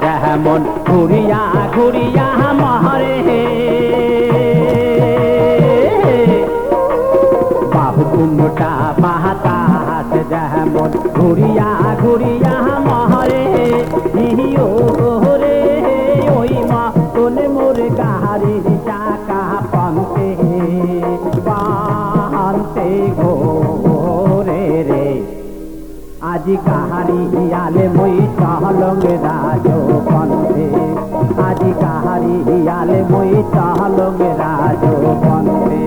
যেমন ঘুরিয়া ঘুরিয়া মহরে বাবু কুমটা বাতাস যেমন ঘুরিয়া ঘুরিয়া মহরে ইহিও রে ওই মা তোলে মোর গাড়ির চাকা পান্তে পান্তে ঘোরে রে আজি কাহারি হিয়ালে মই চহলং রাজো পন্থে আজি কাহারি হিয়ালে মই চহলং রাজো পন্থে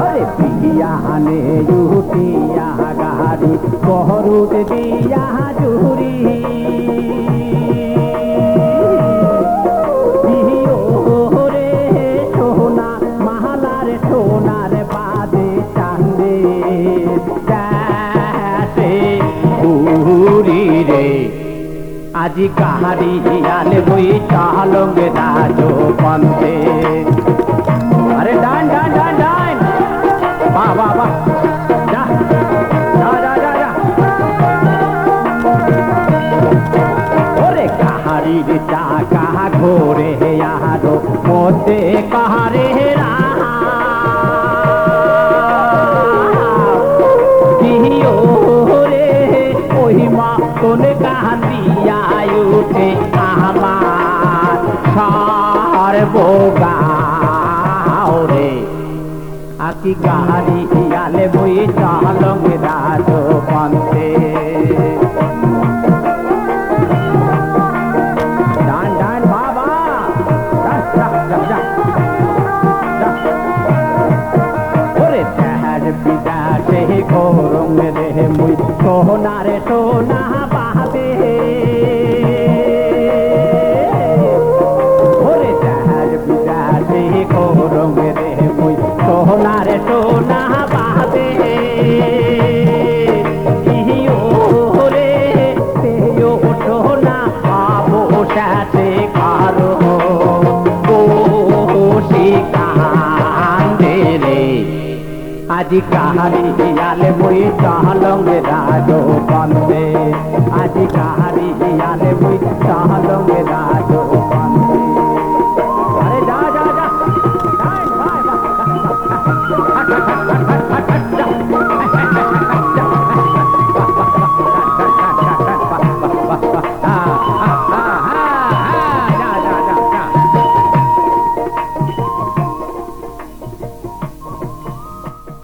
अरे पियाने युतिया गाड़ी कोहरुत दिया जुरी আজি কাহারি হিয়ালে বই চালং রাজো পন্থে আরে ডান ডান ডান ডান বাহ বাহ বাহ যা যা যা যা যা ওরে কাহারির চাকা ঘোরে আরো মধ্যে কাহারে তোলে কান্দিয়া উঠে আমার সর্বগাও রে আকি গাড়ি হিয়ালে বই চালং রাজো পন্থে ডান ডান বাবা ওরে দেহার বিদাসে গরম রে মুই সোনারে সোনা পাবে ওরে দেহার বিদাসে গরম রে মুই সোনারে সোনা পাবে ইহিও রে তেও সোনা পাবো সাথে কারো বসে কান্দে রে আজি কাহারি হিয়ালে মই চালং রাজো পন্থে আজি কাহারি